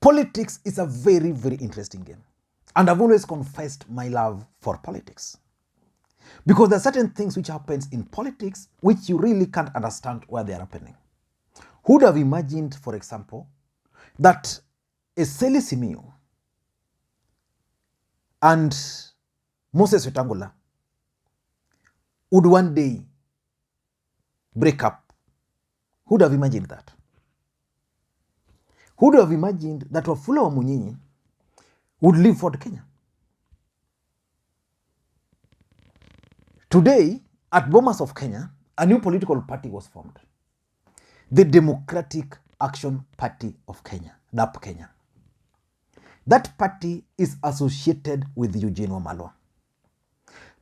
Politics is a very, very interesting game. And I've always confessed my love for politics. Because there are certain things which happens in politics which you really can't understand why they are happening. Who would have imagined, for example, that Eseli Simiyu and Moses Wetangula would one day break up? Who would have imagined that? Who would have imagined that Wafula Wamunyinyi would leave for Kenya? Today, at Bomas of Kenya, a new political party was formed. The Democratic Action Party of Kenya, DAP-K. That party is associated with Eugene Wamalwa.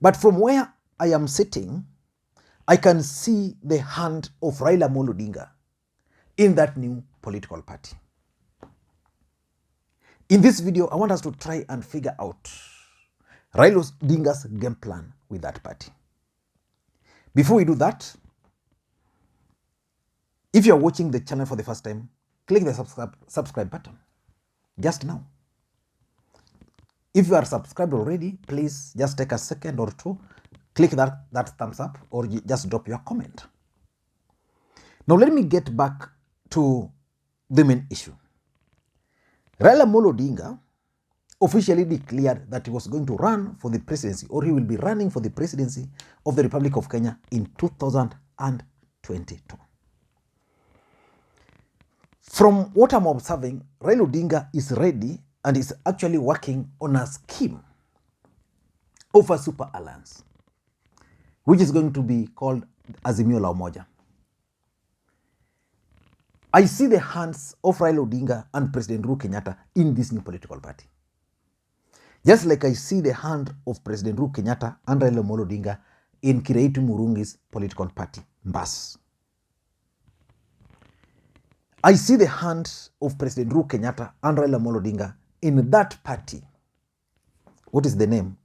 But from where I am sitting, I can see the hand of Raila Odinga in that new political party. In this video, I want us to try and figure out Raila Odinga's game plan with that party. Before we do that, if you are watching the channel for the first time, click the subscribe button just now. If you are subscribed already, please just take a second or two, click that thumbs up, or just drop your comment. Now let me get back to the main issue. Raila Odinga officially declared that he was going to run for the presidency, or he will be running for the presidency of the Republic of Kenya in 2022. From what I'm observing, Raila Odinga is ready and is actually working on a scheme of a super alliance, which is going to be called Azimio la Umoja. I see the hands of Raila Odinga and President Uhuru Kenyatta in this new political party. Just like I see the hand of President Uhuru Kenyatta and Raila Odinga in Kiraitu Murungi's political party, Mbas. I see the hand of President Uhuru Kenyatta and Raila Odinga in that party. What is the name?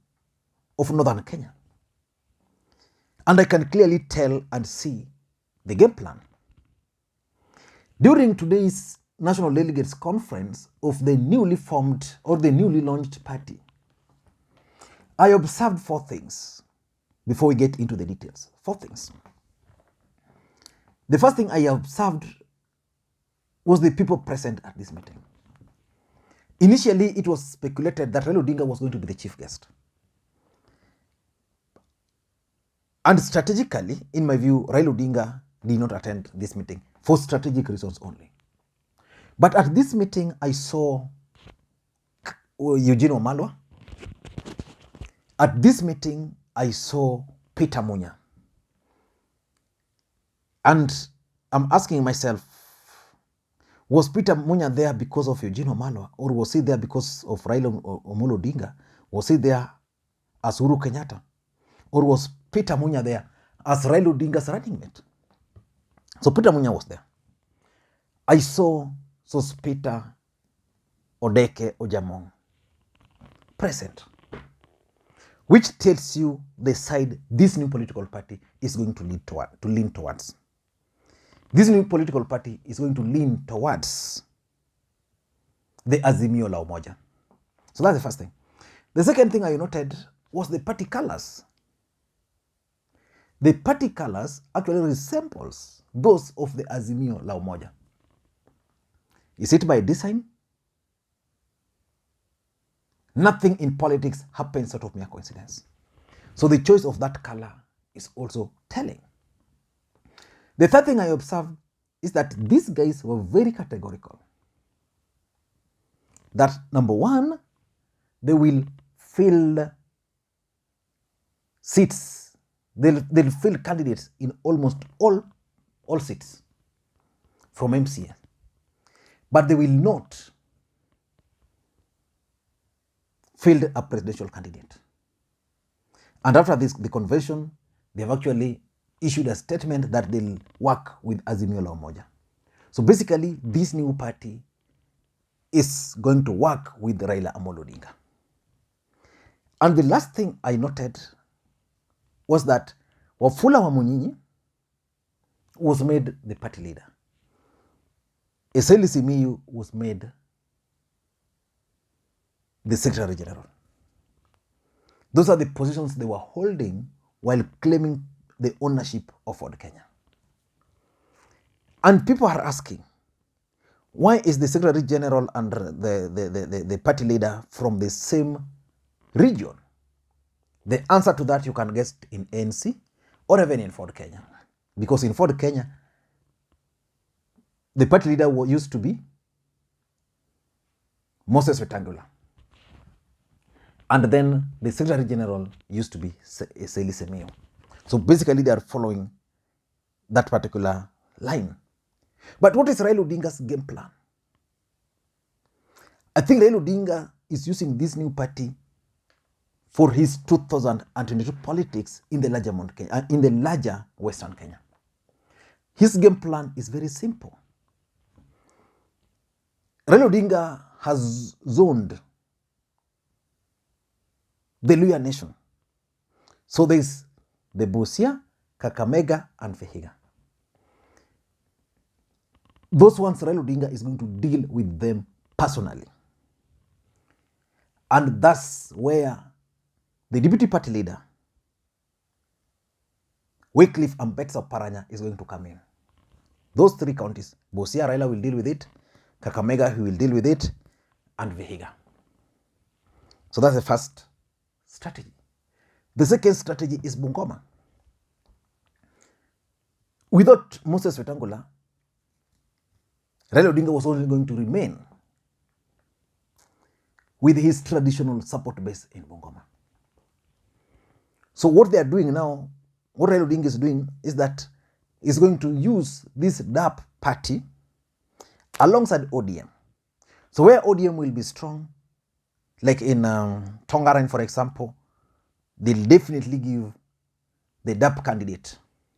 Of Northern Kenya. And I can clearly tell and see the game plan. During today's National Delegates Conference of the newly formed or the newly launched party, I observed 4 things before we get into the details. 4 things. The first thing I observed was the people present at this meeting. Initially, it was speculated that Raila Odinga was going to be the chief guest. And strategically, in my view, Raila Odinga did not attend this meeting for strategic reasons only. But at this meeting, I saw Eugene Wamalwa. At this meeting, I saw Peter Munya. And I'm asking myself, was Peter Munya there because of Eugene Wamalwa, or was he there because of Raila Odinga? Was he there as Uhuru Kenyatta? Or was Peter Munya there as Raila Odinga's running mate? So Peter Munya was there. I saw Peter Odeke Ojamong present, which tells you the side this new political party is going to lean towards. This new political party is going to lean towards the Azimio la Umoja. So that's the first thing. The second thing I noted was the party colors. The party colors actually resembles those of the Azimio la Umoja. Is it by design? Nothing in politics happens out of mere coincidence. So the choice of that color is also telling. The third thing I observed is that these guys were very categorical. That number one, they will fill seats. They'll fill candidates in almost all seats from MCA. But they will not field a presidential candidate. And after the convention, they have actually issued a statement that they'll work with Azimio la Umoja. So basically, this new party is going to work with Raila Odinga. And the last thing I noted was that Wafula Wamunyinyi was made the party leader. Eseli Simiyu was made the Secretary General. Those are the positions they were holding while claiming the ownership of Ford Kenya. And people are asking, why is the Secretary General and the party leader from the same region? The answer to that you can guess in ANC or even in Ford Kenya. Because in Ford Kenya, the party leader used to be Moses Wetangula. And then the Secretary General used to be Eseli Simiyu. So basically they are following that particular line. But what is Raila Odinga's game plan? I think Raila Odinga is using this new party for his 2022 politics in the larger Mount Kenya, in the larger Western Kenya. His game plan is very simple. Raila Odinga has zoned the Luyha nation. So there is the Busia, Kakamega, and Vihiga. Those ones Raila Odinga is going to deal with them personally. And that's where the deputy party leader, Wycliffe Ambetsa Paranya, is going to come in. Those three counties, Busia, Raila will deal with it, Kakamega, he will deal with it, and Vihiga. So that's the first strategy. The second strategy is Bungoma. Without Moses Wetangula, Raila Odinga was only going to remain with his traditional support base in Bungoma. So what they are doing now, what Raila Odinga is doing is that he's going to use this DAP party alongside ODM. So where ODM will be strong, like in Tongaren, for example, they'll definitely give the DAP candidate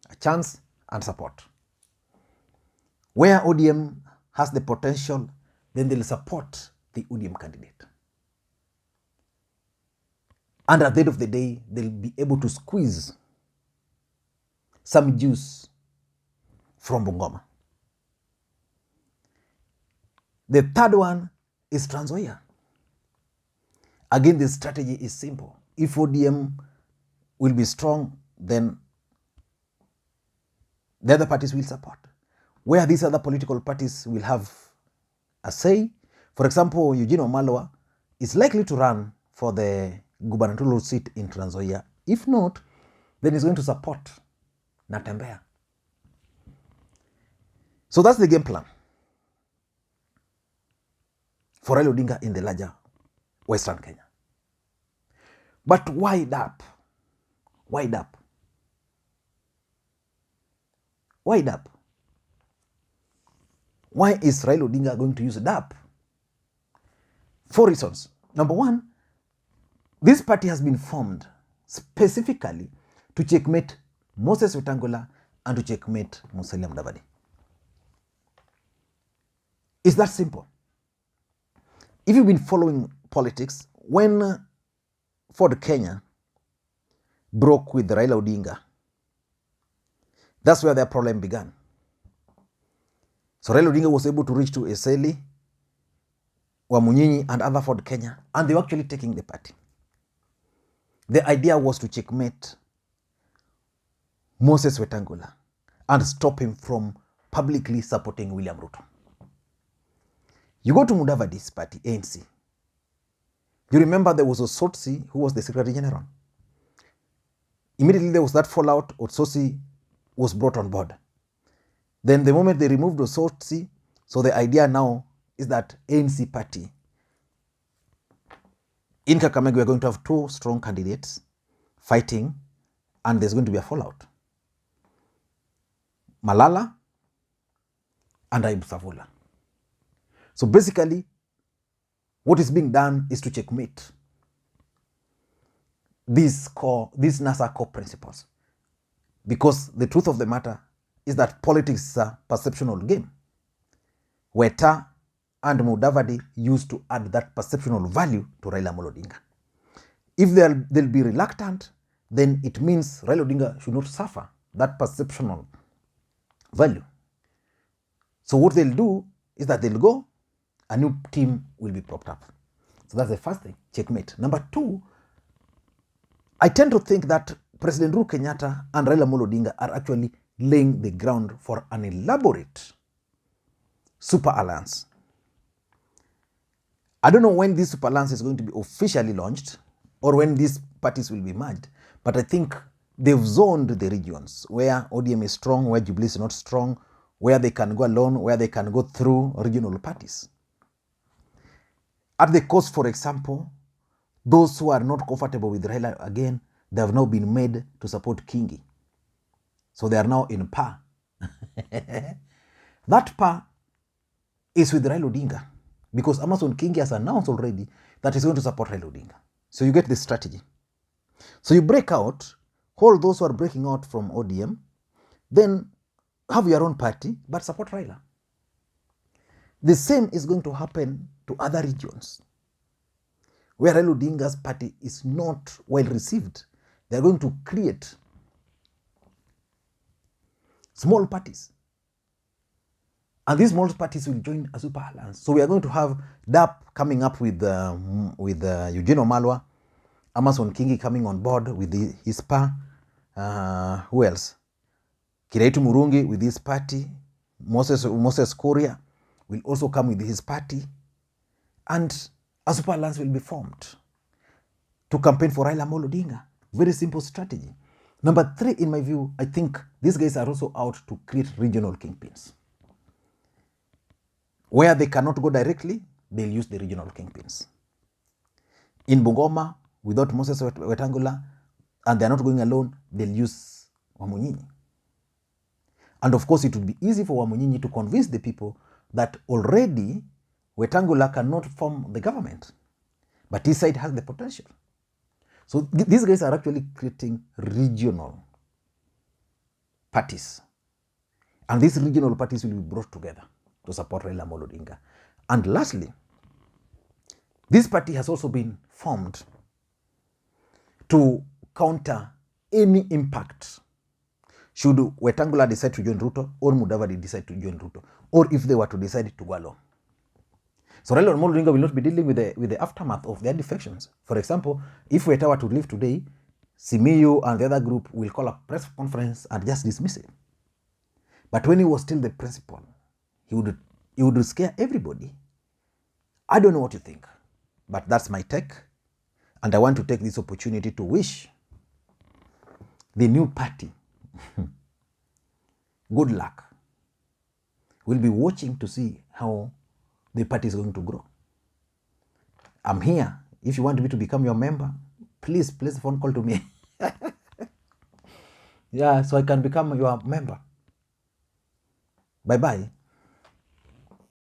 a chance and support. Where ODM has the potential, then they'll support the ODM candidate. And at the end of the day, they'll be able to squeeze some juice from Bungoma. The third one is Trans Nzoia. Again, the strategy is simple. If ODM will be strong, then the other parties will support. Where these other political parties will have a say. For example, Eugene Wamalwa is likely to run for the gubernatorial seat in Trans Nzoia. If not, then he's going to support Natembeya. So that's the game plan for Raila Odinga in the larger Western Kenya. But why DAP? Why DAP? Why DAP? Why is Raila Odinga going to use DAP? 4 reasons. Number one, this party has been formed specifically to checkmate Moses Wetangula and to checkmate Musalia Mudavadi. It's that simple. If you've been following politics, when Ford Kenya broke with Raila Odinga, that's where their problem began. So Raila Odinga was able to reach to Eseli, Wamunyinyi, and other Ford Kenya, and they were actually taking the party. The idea was to checkmate Moses Wetangula and stop him from publicly supporting William Ruto. You go to Mudavadi's party, ANC. You remember there was Osotsi who was the Secretary General. Immediately there was that fallout, Osotsi was brought on board. Then the moment they removed Osotsi, so the idea now is that ANC party, in Kakamega, we are going to have 2 strong candidates fighting, and there's going to be a fallout. Malala and Ayub Savula. So basically, what is being done is to checkmate these NASA core principles. Because the truth of the matter is that politics is a perceptual game. Weta and Mudavadi used to add that perceptual value to Raila Odinga. If they'll be reluctant, then it means Raila Odinga should not suffer that perceptual value. So what they'll do is that they'll go, a new team will be propped up. So that's the first thing, checkmate. Number two, I tend to think that President Uhuru Kenyatta and Raila Amolo Odinga are actually laying the ground for an elaborate super alliance. I don't know when this super alliance is going to be officially launched or when these parties will be merged, but I think they've zoned the regions where ODM is strong, where Jubilee is not strong, where they can go alone, where they can go through regional parties. At the coast, for example, those who are not comfortable with Raila again, they have now been made to support Kingi. So they are now in par. That par is with Raila Odinga, because Amason Kingi has announced already that he's going to support Raila Odinga. So you get this strategy. So you break out, hold those who are breaking out from ODM, then have your own party, but support Raila. The same is going to happen to other regions where Raila Odinga's party is not well received. They're going to create small parties. And these small parties will join a super alliance. So we are going to have DAP coming up with Eugene Wamalwa, Amason Kingi coming on board with his PA. Who else? Kiraitu Murungi with his party. Moses Kuria will also come with his party. And a super alliance will be formed to campaign for Raila Amolo Odinga. Very simple strategy. Number three, in my view, I think these guys are also out to create regional kingpins. Where they cannot go directly, they'll use the regional kingpins. In Bungoma, without Moses Wetangula, and they're not going alone, they'll use Wamunyinyi. And of course, it would be easy for Wamunyinyi to convince the people that already Wetangula cannot form the government, but his side has the potential. So these guys are actually creating regional parties. And these regional parties will be brought together to support Raila Amolo Odinga. And lastly, this party has also been formed to counter any impact should Wetangula decide to join Ruto or Mudavadi decide to join Ruto, or if they were to decide to go along. So Raila Amolo Odinga will not be dealing with the aftermath of their defections. For example, if Weta were to leave today, Simiyu and the other group will call a press conference and just dismiss it. But when he was still the principal, he would scare everybody. I don't know what you think, but that's my take. And I want to take this opportunity to wish the new party good luck. We'll be watching to see how the party is going to grow. I'm here. If you want me to become your member, please place a phone call to me. Yeah, so I can become your member. Bye-bye.